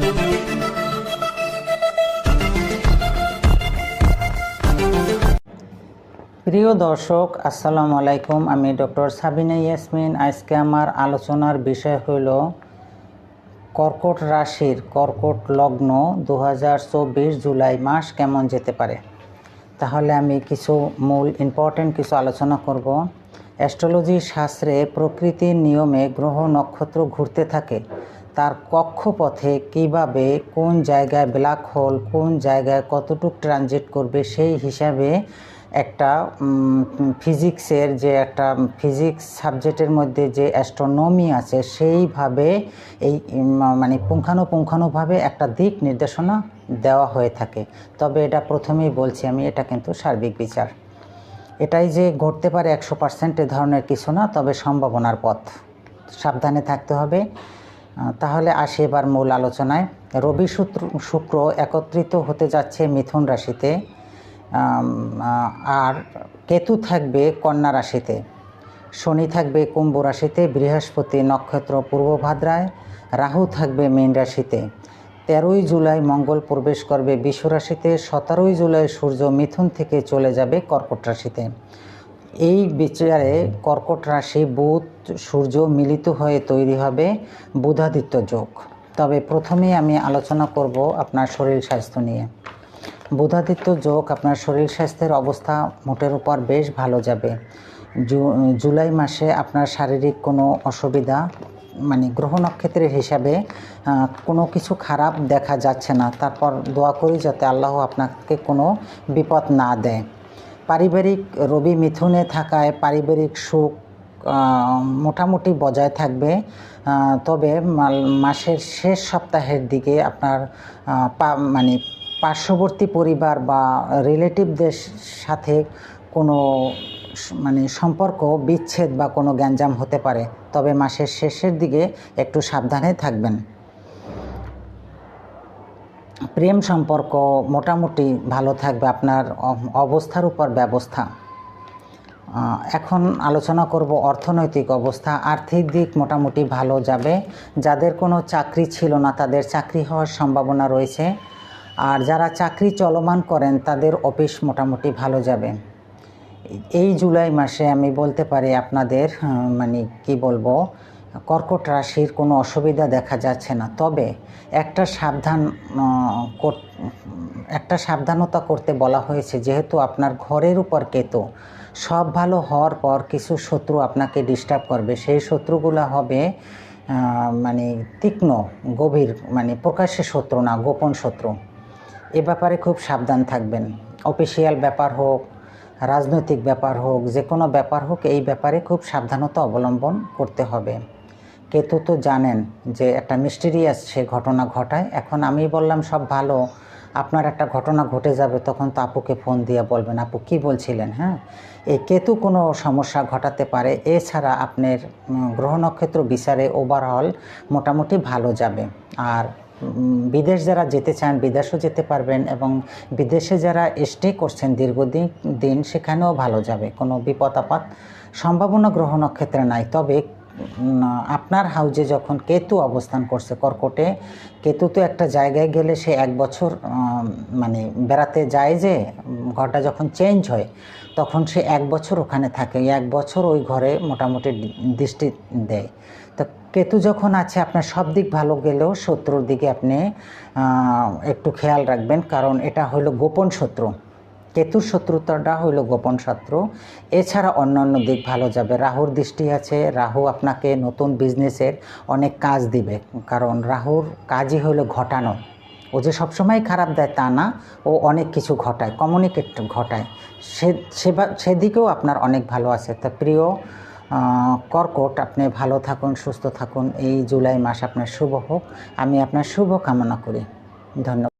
প্রিয় দর্শক, আসসালামু আলাইকুম। আমি ডক্টর সাবিনা ইয়াসমিন। আজকে আমার আলোচনার বিষয় হইল কর্কট রাশির কর্কট লগ্ন 2024 জুলাই মাস কেমন যেতে পারে। তাহলে আমি কিছু মূল ইম্পর্টেন্ট কিছু আলোচনা করব। অ্যাস্ট্রোলজি শাস্ত্রে প্রকৃতির নিয়মে গ্রহ নক্ষত্র ঘুরতে থাকে। তার কক্ষপথে কিভাবে কোন জায়গায় ব্ল্যাক হোল কোন জায়গায় কতটুক ট্রানজিট করবে সেই হিসাবে একটা ফিজিক্সের যে একটা ফিজিক্স সাবজেক্টের মধ্যে যে অ্যাস্ট্রোনমি আছে সেইভাবে এই মানে পুঙ্খানুপুঙ্খানুভাবে একটা দিক নির্দেশনা দেওয়া হয়ে থাকে। তবে এটা প্রথমেই বলছি আমি, এটা কিন্তু সার্বিক বিচার। এটাই যে ঘটতে পারে 100% এ ধরনের কিছু না, তবে সম্ভাবনার পথ, সাবধানে থাকতে হবে। তাহলে আসি এবার মূল আলোচনায়। রবি শুক্র একত্রিত হতে যাচ্ছে মিথুন রাশিতে, আর কেতু থাকবে কন্যা রাশিতে, শনি থাকবে কুম্ভ রাশিতে, বৃহস্পতি নক্ষত্র পূর্ব ভাদ্রায়, রাহু থাকবে মীন রাশিতে। 13ই জুলাই মঙ্গল প্রবেশ করবে বৃষ রাশিতে, 17ই জুলাই সূর্য মিথুন থেকে চলে যাবে কর্কট রাশিতে। এই বিচারে কর্কট রাশি বুধ সূর্য মিলিত হয়ে তৈরি হবে বুধাদিত্য যোগ। তবে প্রথমেই আমি আলোচনা করব আপনার শরীর স্বাস্থ্য নিয়ে। বুধাদিত্য যোগ আপনার শরীর স্বাস্থ্যের অবস্থা মোটের উপর বেশ ভালো যাবে। জুলাই মাসে আপনার শারীরিক কোনো অসুবিধা মানে গ্রহ নক্ষত্রের হিসাবে কোনো কিছু খারাপ দেখা যাচ্ছে না। তারপর দোয়া করি যাতে আল্লাহ আপনাকে কোনো বিপদ না দেয়। পারিবারিক রবি মিথুনে থাকায় পারিবারিক সুখ মোটামুটি বজায় থাকবে। তবে মাসের শেষ সপ্তাহের দিকে আপনার মানে পার্শ্ববর্তী পরিবার বা রিলেটিভদের সাথে কোনো মানে সম্পর্ক বিচ্ছেদ বা কোনো গ্যাঞ্জাম হতে পারে। তবে মাসের শেষের দিকে একটু সাবধানে থাকবেন। প্রেম সম্পর্ক মোটামুটি ভালো থাকবে, আপনার অবস্থার উপর ব্যবস্থা। এখন আলোচনা করব অর্থনৈতিক অবস্থা। আর্থিক দিক মোটামুটি ভালো যাবে। যাদের কোনো চাকরি ছিল না তাদের চাকরি হওয়ার সম্ভাবনা রয়েছে, আর যারা চাকরি চলমান করেন তাদের অফিস মোটামুটি ভালো যাবে। এই জুলাই মাসে আমি বলতে পারি আপনাদের মানে কি বলবো, কর্কট রাশির কোনো অসুবিধা দেখা যাচ্ছে না। তবে একটা সাবধানতা করতে বলা হয়েছে। যেহেতু আপনার ঘরের উপর কেতু, সব ভালো হওয়ার পর কিছু শত্রু আপনাকে ডিস্টার্ব করবে। সেই শত্রুগুলো হবে মানে তীক্ষ্ণ গভীর, মানে প্রকাশ্যে শত্রু না, গোপন শত্রু। এ ব্যাপারে খুব সাবধান থাকবেন। অফিসিয়াল ব্যাপার হোক, রাজনৈতিক ব্যাপার হোক, যে কোনো ব্যাপার হোক, এই ব্যাপারে খুব সাবধানতা অবলম্বন করতে হবে। কেতু তো জানেন যে একটা মিস্টেরিয়াস সে ঘটনা ঘটায়। এখন আমি বললাম সব ভালো, আপনার একটা ঘটনা ঘটে যাবে, তখন তো আপুকে ফোন দিয়ে বলবেন আপু কি বলছিলেন। হ্যাঁ, এই কেতু কোনো সমস্যা ঘটাতে পারে। এছাড়া আপনার গ্রহ নক্ষত্র বিচারে ওভারঅল মোটামুটি ভালো যাবে। আর বিদেশ যারা যেতে চান বিদেশও যেতে পারবেন, এবং বিদেশে যারা স্টে করছেন দীর্ঘদিন সেখানেও ভালো যাবে। কোনো বিপদ আপদ সম্ভাবনা গ্রহ নক্ষত্রে নাই। তবে আপনার হাউজে যখন কেতু অবস্থান করছে কর্কটে, কেতু তো একটা জায়গায় গেলে সে 1 বছর মানে বেড়াতে যায়, যে ঘরটা যখন চেঞ্জ হয় তখন সে 1 বছর ওখানে থাকে। 1 বছর ওই ঘরে মোটামুটি দৃষ্টি দেয়। তো কেতু যখন আছে আপনার সব দিক ভালো গেলেও শত্রুর দিকে আপনি একটু খেয়াল রাখবেন, কারণ এটা হলো গোপন শত্রু। কেতুর শত্রুতাটা হইল গোপন শত্রু। এছাড়া অন্যান্য দিক ভালো যাবে। রাহুর দৃষ্টি আছে, রাহু আপনাকে নতুন বিজনেসের অনেক কাজ দিবে, কারণ রাহুর কাজই হলো ঘটানো। ও যে সবসময় খারাপ দেয় তা না, ও অনেক কিছু ঘটায়, কমিউনিকেট ঘটায়, সেদিকেও আপনার অনেক ভালো আছে। তা প্রিয় কর্কট, আপনি ভালো থাকুন, সুস্থ থাকুন। এই জুলাই মাস আপনার শুভ হোক, আমি আপনার শুভ কামনা করি। ধন্যবাদ।